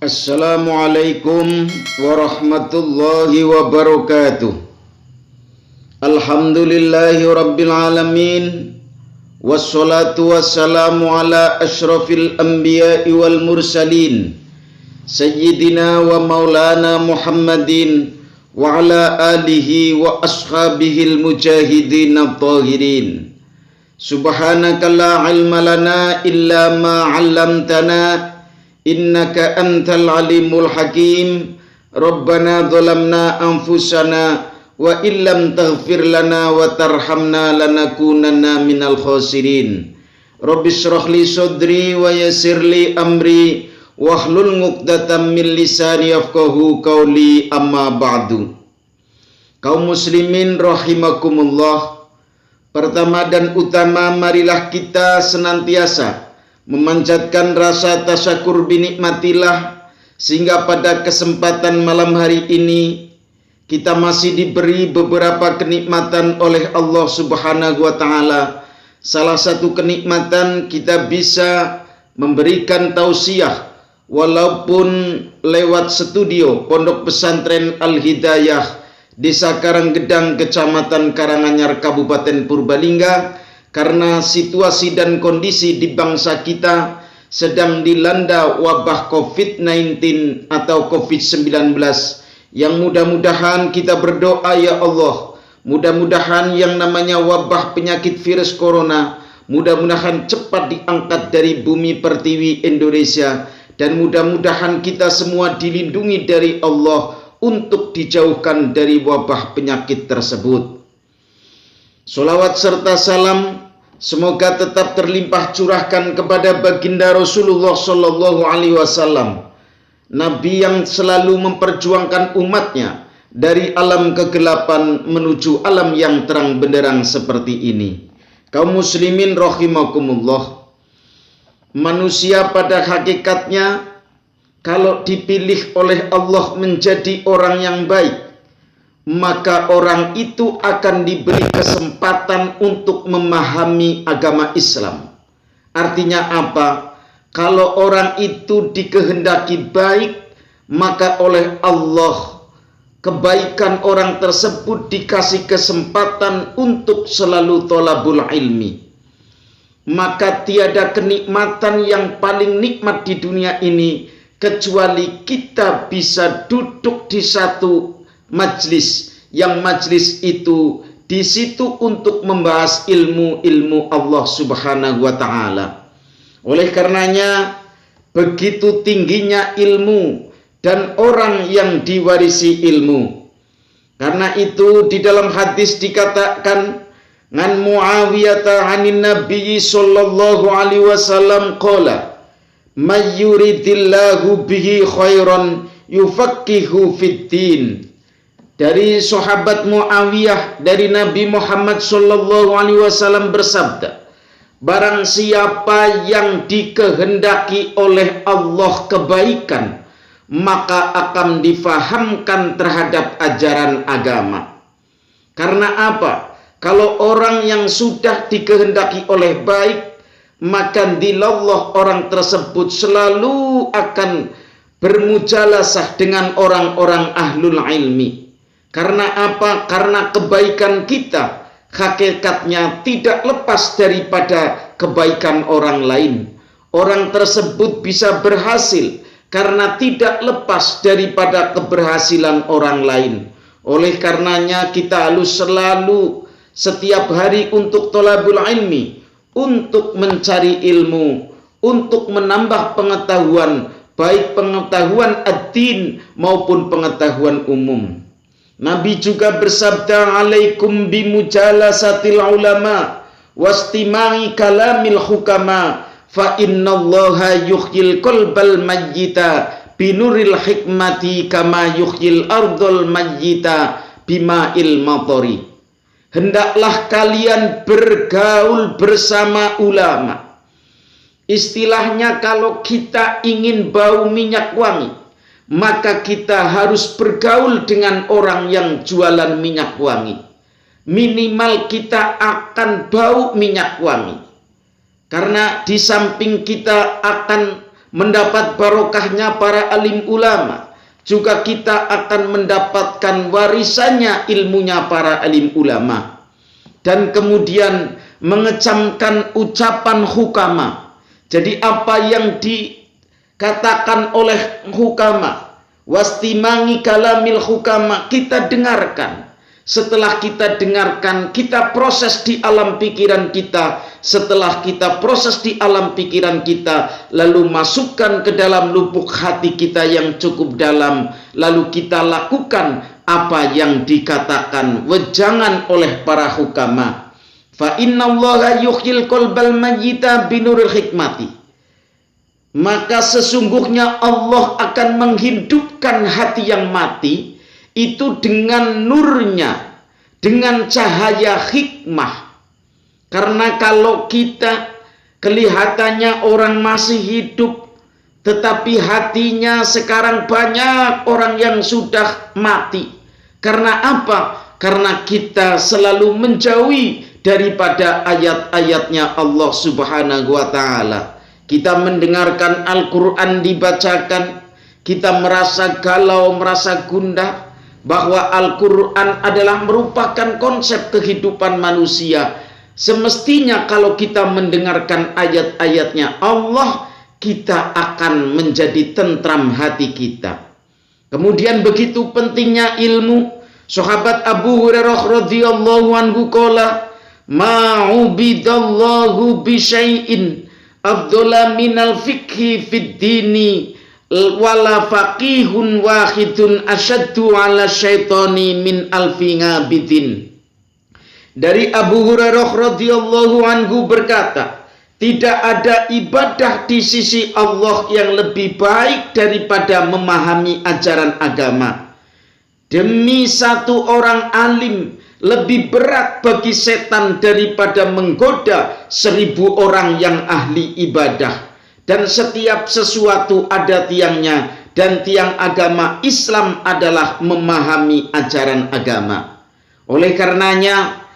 Assalamualaikum warahmatullahi wabarakatuh. Alhamdulillahi rabbil alamin. Wassalatu wassalamu ala ashrafil anbiya'i wal mursalin Sayyidina wa maulana Muhammadin wa ala alihi wa ashabihil mujahidin at-tahirin. Subhanaka la ilma lana illa ma 'allamtana innaka antal alimul hakim. Rabbana zalamna anfusana wa illam taghfir lana wa tarhamna lanakunanna minal khasirin. Rabbi shrah li sadri wa yassir li amri wahlul 'uqdatam min lisani yafqahu qawli, amma ba'du. Kaum muslimin rahimakumullah, pertama dan utama marilah kita senantiasa memanjatkan rasa tasyakur binikmatillah sehingga pada kesempatan malam hari ini kita masih diberi beberapa kenikmatan oleh Allah Subhanahu wa taala. Salah satu kenikmatan kita bisa memberikan tausiah walaupun lewat studio Pondok Pesantren Al-Hidayah Desa Karanggedang, Kecamatan Karanganyar, Kabupaten Purbalingga, karena situasi dan kondisi di bangsa kita sedang dilanda wabah COVID-19 atau COVID-19 yang mudah-mudahan kita berdoa, ya Allah, mudah-mudahan yang namanya wabah penyakit virus corona mudah-mudahan cepat diangkat dari bumi pertiwi Indonesia, dan mudah-mudahan kita semua dilindungi dari Allah untuk dijauhkan dari wabah penyakit tersebut. Sholawat serta salam semoga tetap terlimpah curahkan kepada baginda Rasulullah Sallallahu Alaihi Wasallam, Nabi yang selalu memperjuangkan umatnya dari alam kegelapan menuju alam yang terang benderang seperti ini. Kaum muslimin rahimakumullah, manusia pada hakikatnya kalau dipilih oleh Allah menjadi orang yang baik, maka orang itu akan diberi kesempatan untuk memahami agama Islam. Artinya apa? Kalau orang itu dikehendaki baik, maka oleh Allah kebaikan orang tersebut dikasih kesempatan untuk selalu thalabul ilmi. Maka tiada kenikmatan yang paling nikmat di dunia ini kecuali kita bisa duduk di satu majlis, yang majlis itu di situ untuk membahas ilmu-ilmu Allah Subhanahu wa taala. Oleh karenanya begitu tingginya ilmu dan orang yang diwarisi ilmu. Karena itu di dalam hadis dikatakan, "Ngan Muawiyah 'anin Nabi sallallahu alaihi wasallam qala may yuridillahu bihi khairan yufaqihu fid din." Dari sahabat Muawiyah dari Nabi Muhammad sallallahu alaihi wasallam bersabda, barang siapa yang dikehendaki oleh Allah kebaikan, maka akan difahamkan terhadap ajaran agama. Karena apa? Kalau orang yang sudah dikehendaki oleh baik, maka dilallah orang tersebut selalu akan bermujalasah dengan orang-orang ahlul ilmi. Karena apa? Karena kebaikan kita hakikatnya tidak lepas daripada kebaikan orang lain. Orang tersebut bisa berhasil karena tidak lepas daripada keberhasilan orang lain. Oleh karenanya kita harus selalu setiap hari untuk thalabul ilmi, untuk mencari ilmu, untuk menambah pengetahuan, baik pengetahuan ad-din maupun pengetahuan umum. Nabi juga bersabda, "Alaikum bimujalasatil ulama wastimai kalamil hukama fa innallaha yuhyil qalbal mayyita binuril hikmati kama yuhyil ardul mayyita bima'il matari." Hendaklah kalian bergaul bersama ulama. Istilahnya kalau kita ingin bau minyak wangi, maka kita harus bergaul dengan orang yang jualan minyak wangi. Minimal kita akan bau minyak wangi. Karena di samping kita akan mendapat barokahnya para alim ulama, juga kita akan mendapatkan warisannya ilmunya para alim ulama. Dan kemudian mengecamkan ucapan hukama. Jadi apa yang dikatakan oleh hukama, wastimangi kalamil hukama, kita dengarkan. Setelah kita dengarkan, kita proses di alam pikiran kita. Setelah kita proses di alam pikiran kita, lalu masukkan ke dalam lubuk hati kita yang cukup dalam. Lalu kita lakukan apa yang dikatakan wejangan oleh para hukama. Fa innallaha yuhyil qalbal mayyita binuril hikmati. Maka sesungguhnya Allah akan menghidupkan hati yang mati itu dengan nurnya, dengan cahaya hikmah. Karena kalau kita kelihatannya orang masih hidup, tetapi hatinya sekarang banyak orang yang sudah mati. Karena apa? Karena kita selalu menjauhi daripada ayat-ayatnya Allah Subhanahu wa Ta'ala. Kita mendengarkan Al-Quran dibacakan, kita merasa galau, merasa gundah, bahwa Al-Quran adalah merupakan konsep kehidupan manusia. Semestinya kalau kita mendengarkan ayat-ayatnya Allah, kita akan menjadi tentram hati kita. Kemudian begitu pentingnya ilmu. Sahabat Abu Hurairah radhiyallahu anhu qala, ma'ubidallahu bisyai'in afdala minal fikhi fid dini wala faqihun wahidun asyaddu ala syaitani min alfi ngabidin. Dari Abu Hurairah radhiyallahu anhu berkata, tidak ada ibadah di sisi Allah yang lebih baik daripada memahami ajaran agama. Demi satu orang alim lebih berat bagi setan daripada menggoda 1000 orang yang ahli ibadah. Dan setiap sesuatu ada tiangnya, dan tiang agama Islam adalah memahami ajaran agama. Oleh karenanya,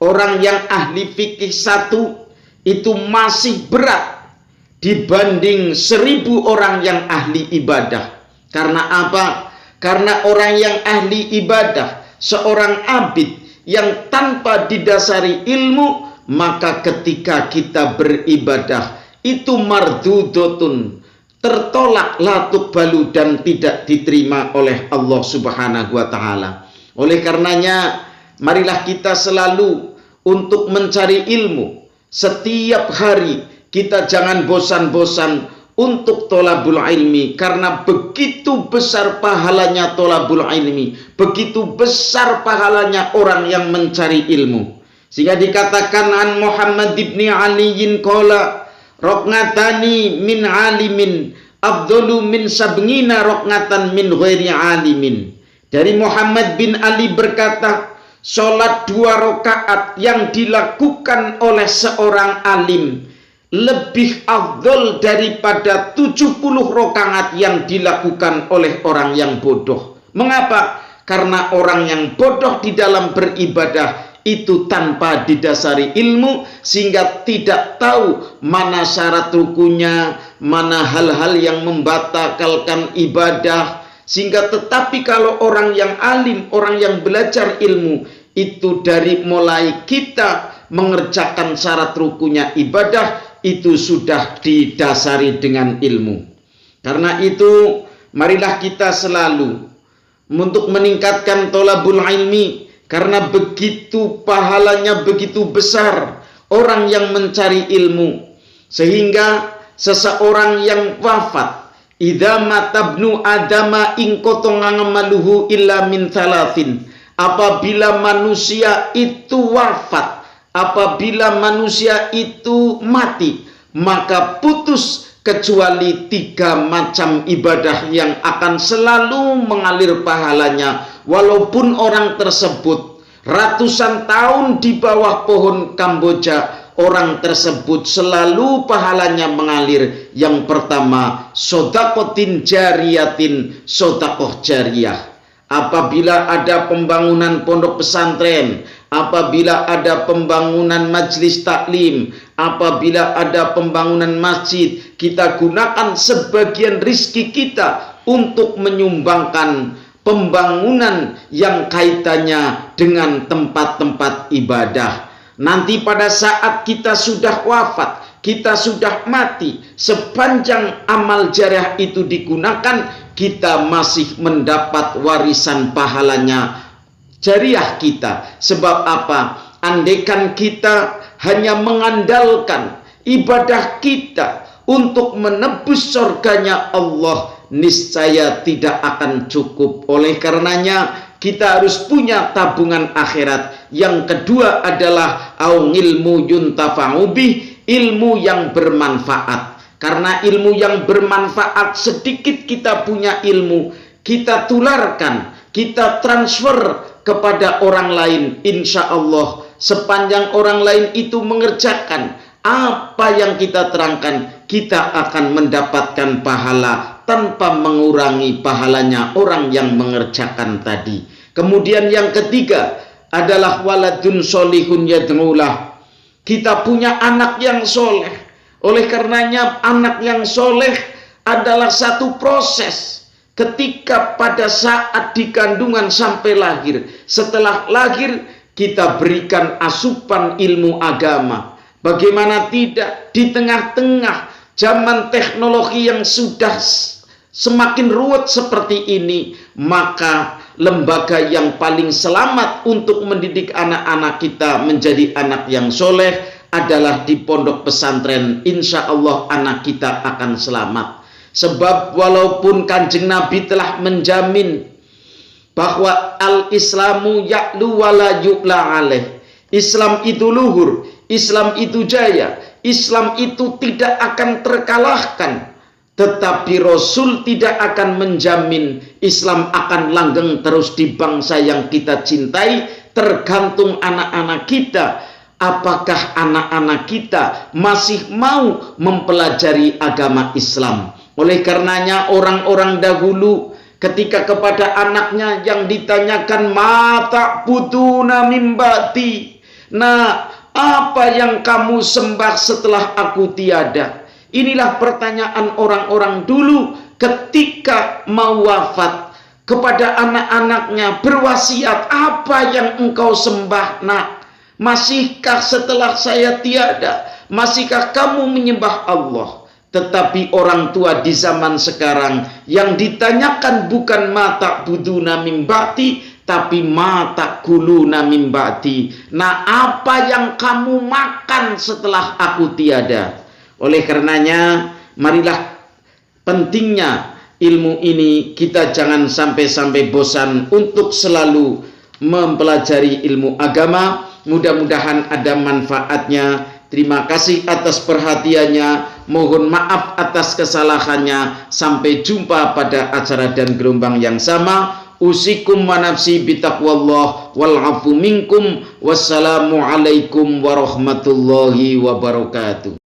orang yang ahli fikih satu itu masih berat dibanding 1000 orang yang ahli ibadah. Karena apa? Karena orang yang ahli ibadah, seorang abid yang tanpa didasari ilmu, maka ketika kita beribadah itu mardudotun, tertolak, latuk balu, dan tidak diterima oleh Allah Subhanahu wa Ta'ala. Oleh karenanya, marilah kita selalu untuk mencari ilmu. Setiap hari kita jangan bosan-bosan untuk tolabul ilmi, karena begitu besar pahalanya tolabul ilmi, begitu besar pahalanya orang yang mencari ilmu. Sehingga dikatakan an Muhammad ibn Aliyin qala, roknatani min alimin afdalu min sab'ina roknatan min ghairi alimin. Dari Muhammad bin Ali berkata, sholat 2 rakaat yang dilakukan oleh seorang alim lebih afdal daripada 70 rakaat yang dilakukan oleh orang yang bodoh. Mengapa? Karena orang yang bodoh di dalam beribadah itu tanpa didasari ilmu, sehingga tidak tahu mana syarat rukunya, mana hal-hal yang membatalkan ibadah. Sehingga tetapi kalau orang yang alim, orang yang belajar ilmu, itu dari mulai kita mengerjakan syarat rukunya ibadah, itu sudah didasari dengan ilmu. Karena itu, marilah kita selalu untuk meningkatkan tolabul ilmi, karena begitu pahalanya begitu besar orang yang mencari ilmu. Sehingga seseorang yang wafat, idza matabnu adama in qata'amaluhu illa min thalathin. Apabila manusia itu wafat, apabila manusia itu mati, maka putus kecuali 3 macam ibadah yang akan selalu mengalir pahalanya. Walaupun orang tersebut ratusan tahun di bawah pohon Kamboja, orang tersebut selalu pahalanya mengalir. Yang pertama, sodakotin jariyatin, sodakoh jariyah. Apabila ada pembangunan pondok pesantren, apabila ada pembangunan majlis taklim, Apabila ada pembangunan masjid, kita gunakan sebagian rizki kita untuk menyumbangkan pembangunan yang kaitannya dengan tempat-tempat ibadah. Nanti pada saat kita sudah wafat, kita sudah mati, sepanjang amal jariah itu digunakan, kita masih mendapat warisan pahalanya jariah kita. Sebab apa? Andaikan kita hanya mengandalkan ibadah kita untuk menebus surganya Allah, niscaya tidak akan cukup. Oleh karenanya kita harus punya tabungan akhirat. Yang kedua adalah au ilmu yuntafa'u bih, ilmu yang bermanfaat. Karena ilmu yang bermanfaat, sedikit kita punya ilmu, kita tularkan, kita transfer kepada orang lain. Insya Allah sepanjang orang lain itu mengerjakan apa yang kita terangkan, kita akan mendapatkan pahala tanpa mengurangi pahalanya orang yang mengerjakan tadi. Kemudian yang ketiga adalah waladun solihun yad'ulah. Kita punya anak yang soleh. Oleh karenanya anak yang soleh adalah satu proses. Ketika pada saat di kandungan sampai lahir, setelah lahir kita berikan asupan ilmu agama. Bagaimana tidak di tengah-tengah zaman teknologi yang sudah semakin ruwet seperti ini, maka lembaga yang paling selamat untuk mendidik anak-anak kita menjadi anak yang soleh adalah di pondok pesantren. Insya Allah anak kita akan selamat. Sebab walaupun Kanjeng Nabi telah menjamin bahwa al-islamu ya'lu wala yu'la alaih, Islam itu luhur, Islam itu jaya, Islam itu tidak akan terkalahkan. Tetapi Rasul tidak akan menjamin Islam akan langgeng terus di bangsa yang kita cintai. Tergantung anak-anak kita. Apakah anak-anak kita masih mau mempelajari agama Islam? Oleh karenanya orang-orang dahulu ketika kepada anaknya yang ditanyakan mata putuna mimbati, nah apa yang kamu sembah setelah aku tiada? Inilah pertanyaan orang-orang dulu ketika mau wafat kepada anak-anaknya, berwasiat, apa yang engkau sembah nak? Masihkah setelah saya tiada? Masihkah kamu menyembah Allah? Tetapi orang tua di zaman sekarang yang ditanyakan bukan mata buduna mimbati, tapi mata kuluna mimbati. Nah, apa yang kamu makan setelah aku tiada? Oleh karenanya, marilah pentingnya ilmu ini, kita jangan sampai-sampai bosan untuk selalu mempelajari ilmu agama. Mudah-mudahan ada manfaatnya. Terima kasih atas perhatiannya. Mohon maaf atas kesalahannya. Sampai jumpa pada acara dan gelombang yang sama. Usikum wa nafsi bitaqwallah wal afu minkum. Wassalamualaikum warahmatullahi wabarakatuh.